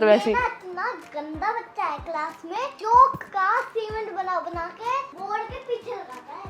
तो वैसे इतना गंदा बच्चा है क्लास में, चौक का सीमेंट बना बना के बोर्ड के पीछे लगाता है।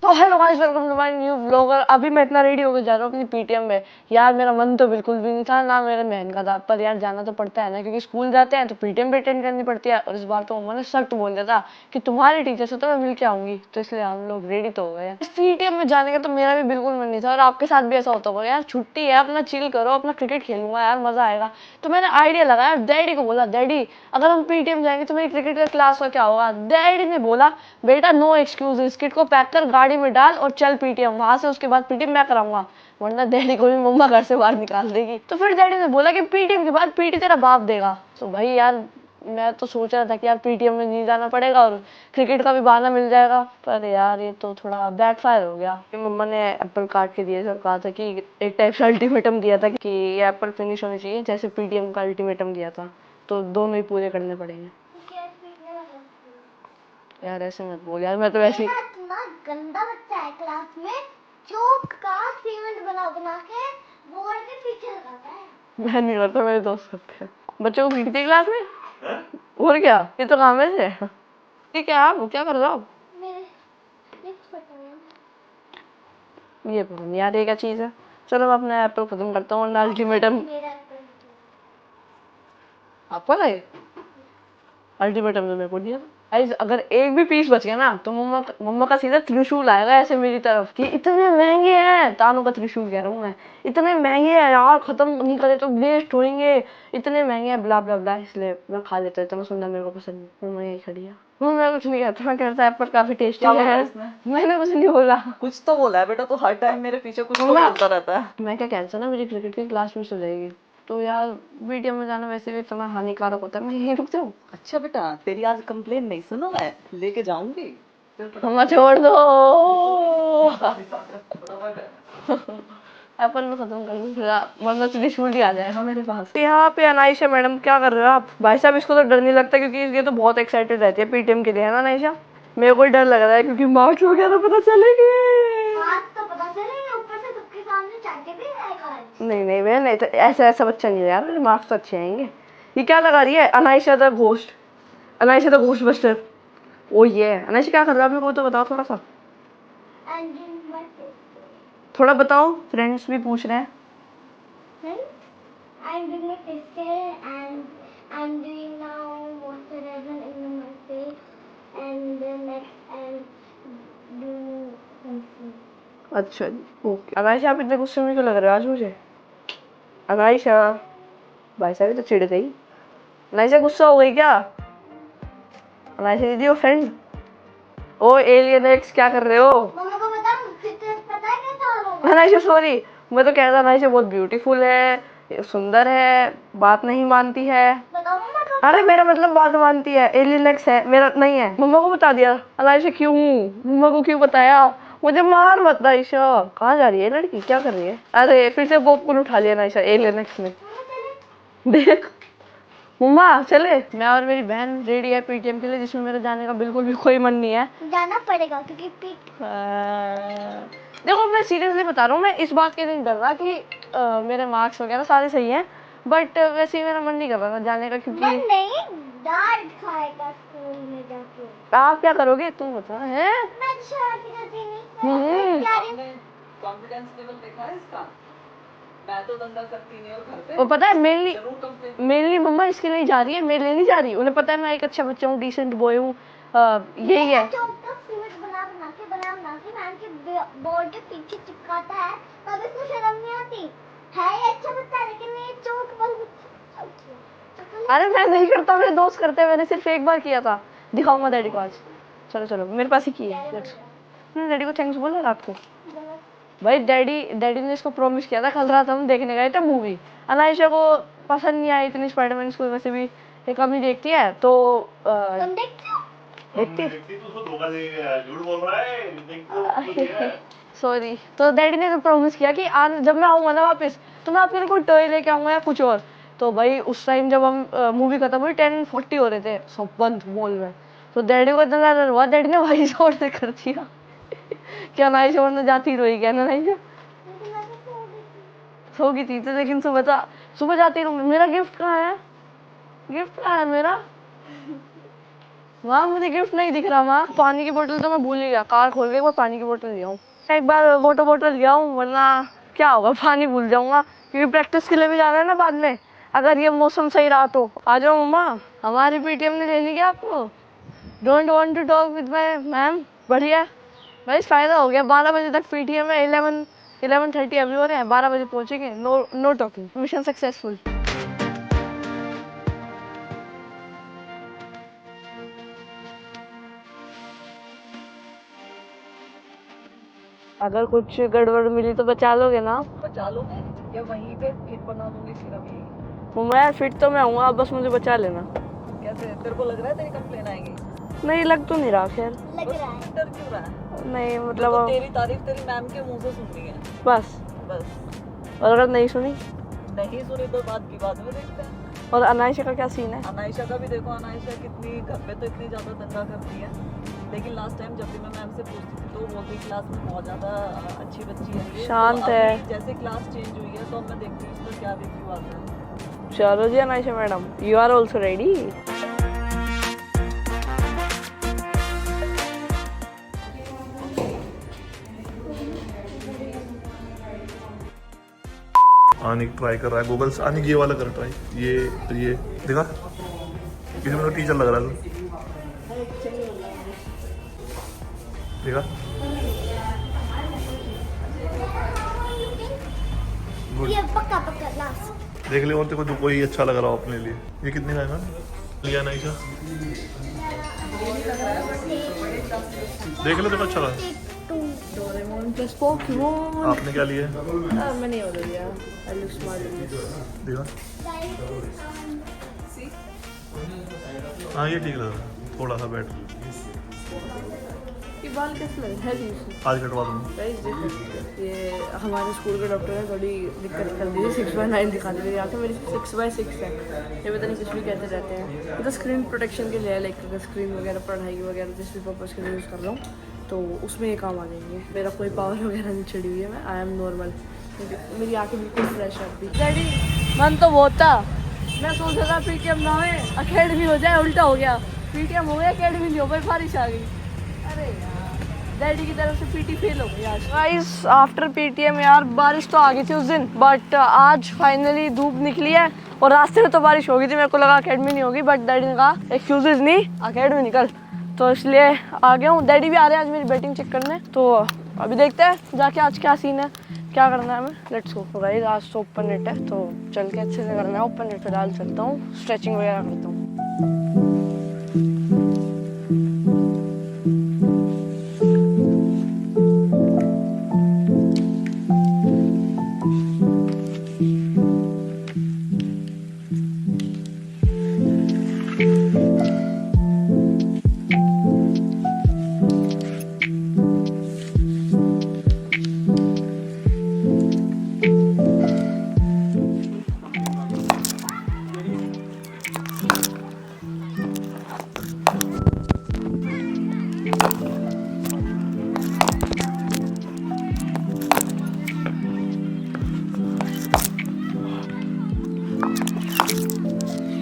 तो hello guys, welcome to my new vlogger. अभी मैं इतना रेडी होकर जा रहा हूँ अपनी पीटीएम में। यार मेरा मन तो बिल्कुल भी नहीं था, ना मेरे बहन का था, पर यार जाना तो पड़ता है ना, क्योंकि स्कूल जाते हैं तो पीटीएम भी अटेंड करनी पड़ती है। और इस बार तो मम्मा ने सख्त बोल दिया था कि तुम्हारे टीचर से तो मैं मिल के आऊंगी, तो इसलिए हम लोग रेडी तो हो गए। पीटीएम में जाने का तो मेरा भी बिल्कुल मन नहीं था, और आपके साथ भी ऐसा होता होगा। यार छुट्टी है, अपना चिल करो, अपना क्रिकेट खेलूंगा, यार मजा आएगा। तो मैंने आइडिया लगाया, डैडी को बोला, डैडी अगर हम पीटीएम जाएंगे तो मेरी क्रिकेट का क्लास का क्या होगा। डैडी ने बोला, बेटा नो एक्सक्यूज, किट को पैक कर गाड़ी में डाल और चल पीटीएम, वहां से उसके बाद पीटीएम मैं कराऊंगा, वरना डैडी को भी मम्मा घर से बाहर निकाल देगी। तो फिर डैडी ने बोला कि पीटीएम के बाद पीटी तेरा बाप देगा। तो भाई यार मैं तो सोच रहा था कि यार पीटीएम में नहीं जाना पड़ेगा और क्रिकेट का भी बहाना मिल जाएगा, पर यार ये तो थोड़ा बैकफायर हो गया। मम्मा ने एप्पल काट के दिए थे और कहा था कि एक टाइप से अल्टीमेटम दिया था कि ये एप्पल फिनिश होनी चाहिए जैसे पीटीएम का अल्टीमेटम दिया था, तो दोनों ही पूरे करने पड़ेंगे। यार ऐसे मत बोल यार, मैं तो वैसे इतना गंदा बच्चा है क्लास में, चौक का सीमेंट बना बना के बोर्ड के पीछे लगाता है। मैं नहीं करता, मेरे दोस्त करते हैं। बच्चों को पीटते क्लास में, और क्या, ये तो काम है। ठीक है, आप क्या कर रहे हो? मेरे लिप्स पटाया। ये पता नहीं यार ये क्या चीज है। चलो मैं अपना एप्पल खत्म करता हूँ, अल्टीमेटम मेरा आपको है। अल्टीमेटम तो मेरे को दिया। अगर एक भी पीस बच गया ना तो मम्मा का सीधा त्रिशूल आएगा ऐसे मेरी तरफ कि इतने महंगे हैं। तानों का त्रिशूल कह रहा हूँ मैं, इतने महंगे हैं यार, खत्म नहीं करे तो वेस्ट होंगे, इतने महंगे हैं, ब्ला ब्ला ब्ला। इसलिए मैं खा लेता हूँ, इतना सुनना मेरे को पसंद नहीं। मम्मा यही खड़ी है। मैं कुछ नहीं कहता, मैं कहता एप्पल काफी टेस्टी है। मैंने कुछ नहीं बोला। कुछ तो बोला है बेटा, तो हर टाइम मेरे पीछे कुछ तो मम्मा, बोलता रहता है। मैं क्या कहता ना, मेरी क्रिकेट की क्लास मिस हो जाएगी, तो यार वीडियो में जाना वैसे भी इतना हानिकारक होता है, मैं यहीं रुक जाऊँ। अच्छा बेटा, तेरी आज कंप्लेन नहीं सुनो, मैं लेके जाऊंगी। मम्मा छोड़ दो। एप्पल में खत्म कर दूँ फिर वरना त्रिशूल ही आ जाएगा मेरे पास। यहाँ पे अनाइशा मैडम क्या कर रहे हो आप? भाई साहब इसको तो डर नहीं लगता, क्योंकि ये तो बहुत एक्साइटेड रहती है पीटीएम के लिए, है ना अनाइशा? मेरे को डर लग रहा है क्योंकि मार्क्स वगैरह पता चलेंगे। आज तो पता चलेगा, ऊपर से सबके सामने चाटे भी आएगा आज। नहीं नहीं बहन, नहीं तो ऐसा बच्चा नहीं है यार, मेरे मार्क्स तो अच्छे आएंगे। ये क्या लगा रही है? Anaisha the ghost, Anaisha the ghost buster. ओ ये अनाइशा क्या कर रहा है, मेरे को तो बताओ थोड़ा सा। And in my face. थोड़ा बताओ, फ्रेंड्स भी पूछ रहे हैं। I'm doing my facial and I'm doing now moisturizer in my face and then next I'm doing pencil. अच्छा जी, ओके। अनाइशा आप इतने गुस्से में क्यों लग रहे हो आज मुझे? अनाइशा, भाई साहब तो चिढ़ गई। अनाइशा गुस्सा हो गई क्या? अनाइशा दीदी वो फ्रेंड, ओ एलियन एक्स क्या कर रहे हो? मम्मा को बता, मुझे तो पता है कैसा होगा। अनाइशा सॉरी, मैं तो कह रहा था अनाइशा बहुत ब्यूटीफुल है, सुंदर है, बात नहीं मानती है। बताओ मम्मा को। अरे मेरा मतलब बात मानती है, एलियन एक्स है, मेरा नहीं है। मम्मा को बता दिया। अनाइशा क्यों? मम्मा को क्यों बताया? मुझे मार मत अनाइशा। कहाँ जा रही है लड़की, क्या कर रही है? अरे फिर से पॉपकॉर्न उठा लिया अनाइशा एलियन एक्स ने। देख मम्मा चले, मैं और मेरी बहन रेडी है पीटीएम के लिए, जिसमें मेरे जाने का बिल्कुल भी कोई मन नहीं है। जाना पड़ेगा क्योंकि देखो मैं सीरियसली बता रहा हूँ, मैं इस बात के नहीं डर रहा कि मेरे मार्क्स वगैरह सारे सही हैं, बट वैसे ही मेरा मन नहीं कर रहा था जाने का, क्योंकि मन नहीं, डांट खाएगा स्कूल में जाके। आप क्या करोगे तुम बता है? मैं शरारती करती नहीं। कॉन्फिडेंस लेवल देखा है इसका? मैं तो दंडा करती नहीं और घर पे वो पता है जरूर कंप्लेन। मेनली मम्मा इसके लिए जा रही है, मेरे लिए नहीं जा रही। उन्हें पता है मैं एक अच्छा बच्चा हूँ, डिसेंट बॉय हूँ, यही है। सीमेंट बना के मैम के बोर्ड के पीछे चिपकाता है, तब इसको शर्म नहीं आती है। ये अच्छा बच्चा है, लेकिन ये चौक बच्चा। अरे मैं नहीं करता, मेरे दोस्त करते हैं, मैंने सिर्फ एक बार किया था। दिखाऊंगा डैडी को आज। चलो चलो मेरे पास ही की है। मैंने डैडी को थैंक्स बोला रात को। भाई डैडी ने इसको प्रॉमिस किया था, कल रात हम देखने गए थे मूवी। अनाइशा को पसंद नहीं आई इतनी स्पाइडरमैन, इसको वैसे भी ये कम ही देखती है, तो तुम देखते हो? देखती तो उसको धोखा दे गया, झूठ बोल रहा है, देखते हो। सॉरी। तो डैडी ने तो प्रॉमिस किया कि आज जब मैं आऊंगा ना वापस, तो मैं आपके लिए कोई टॉय लेके आऊंगा या कुछ और। तो भाई उस टाइम जब हम मूवी खत्म हुई 10:40 हो रहे थे, सब बंद मॉल में, तो डैडी को इतना डर हुआ, डैडी ने भाई जोर से कर दिया। क्या अनाइशा वरना जाती रोई क्या अनाइशा? सो गई थी तो, लेकिन सुबह जाती हूँ, मेरा गिफ्ट कहाँ है? गिफ्ट कहाँ है मेरा? माँ मुझे गिफ्ट नहीं दिख रहा माँ। पानी की बोतल तो मैं भूल ही गया, कार खोल के एक बार पानी की बोतल लिया हूँ। एक बार वाटर बोतल लिया हूँ, वरना क्या होगा, पानी भूल जाऊंगा, क्योंकि प्रैक्टिस के लिए भी जाना है ना बाद में। अगर ये मौसम सही रहा तो आ जाओ मम्मा, हमारी पीटीएम ने लेनी क्या आपको? Don't want to talk with my ma'am. बढ़िया भाई, फायदा हो गया, 12 बजे तक पीटीएम है, 11:30 अभी हो रहे हैं, 12 बजे पहुंचेंगे। Know talking, mission successful. अगर कुछ गड़बड़ मिली तो बचा लोगे ना? बचा लो या वहीं पे फिर बना लूंगी फिर अभी। मैं फिट तो मैं हूँ, आप बस मुझे बचा लेना। कैसे तेरे को लग रहा है तेरी कंप्लेन आएगी? नहीं लग तो नहीं रहा, खैर लग रहा है। डर क्यों रहा है? नहीं तो मतलब तेरी तारीफ तेरी मैम के मुंह से सुननी है बस। बस। और अगर नहीं सुनी नहीं सुनी तो बात की बाद में देखते हैं। और अनायशा का क्या सीन है? अनायशा का भी देखो, अनायशा कितनी घर पे तो इतनी ज़्यादा दंगा करती है, लेकिन लास्ट टाइम जब भी मैं मैम से पूछती थी तो वो बोलती क्लास में बहुत ज़्यादा अच्छी बच्ची है ये, शांत तो है। अभी जैसे क्लास चेंज हुई है तो अब मैं देखती हूँ इसका क्या रिव्यू आता है। चलो जी Anaisha madam, you are also ready? Aanik try कर रहा है गूगल से। आनिक ये वाला कर ट्राई, ये देखा, किसी में तो टीचर लग रहा है तू। देखा, गुड। ये पक्का पक्का लास्ट। देख ले और तेरे को जो कोई अच्छा लग रहा हो अपने लिए। ये कितने का है ना लिया नाइशा? देख ले तेरे को अच्छा लगा। Doraemon plus Pokemon. आपने क्या लिया है? मैंने ये वाला लिया, आई लुक स्मार्ट। देखा, हाँ ये ठीक लग रहा है, थोड़ा सा बेटर। ये बाल कैसे लग रहे हैं? आज कटवा दूँगा। गाइस देखो, ये हमारे स्कूल के डॉक्टर ने थोड़ी दिक्कत कर दी थी, 6/9 दिखा दी थी आके, मेरी 6/6 है। ये पता नहीं कुछ भी कहते रहते हैं। तो स्क्रीन प्रोटेक्शन के लिए, लाइक अगर स्क्रीन वगैरह पढ़ाई वगैरह जिस भी पर्पज़ के लिए यूज़ कर रहा हूँ तो उसमें ये काम आ जाएंगे। मेरा कोई पावर वगैरह नहीं चढ़ी हुई है, मैं आई एम नॉर्मल, मेरी आँखें बिल्कुल फ्रेश है अभी। डैडी मन तो बहुत था, मैं सोच रहा था पीटीएम ना हो, अकेडमी हो जाए, उल्टा हो गया। पीटीएम हो गया, अकेडमी नहीं हो गई, बारिश आ गई। अरे यार, डैडी की तरफ से पीटी फेल हो गई आज। गाइस आफ्टर पीटीएम यार बारिश तो आ गई थी उस दिन, बट आज फाइनली धूप निकली है, और रास्ते में तो बारिश हो गई थी। मेरे को लगा अकेडमी नहीं होगी, बट डैडी ने कहा एक्सक्यूजेज नहीं, अकेडमी निकल, तो इसलिए आ गया हूँ। डैडी भी आ रहे हैं आज मेरी बैटिंग चेक करने, तो अभी देखते हैं जाके आज क्या सीन है, क्या करना है हमें। लेट्स गो गाइस, आज तो ओपन नेट है तो चल के अच्छे से करना है। ओपन नेट फिलहाल चलता हूँ, स्ट्रेचिंग वगैरह करता हूँ।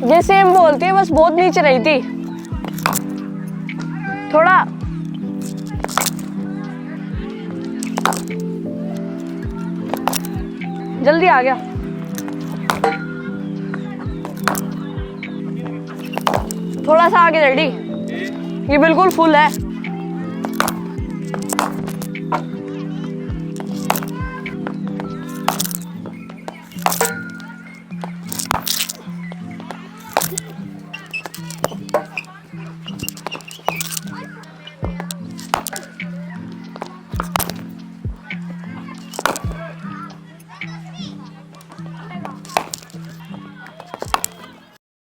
ये सेम बोलती है, बस बहुत नीचे रही थी थोड़ा। जल्दी आ गया, थोड़ा सा आगे रेडी, ये बिल्कुल फुल है।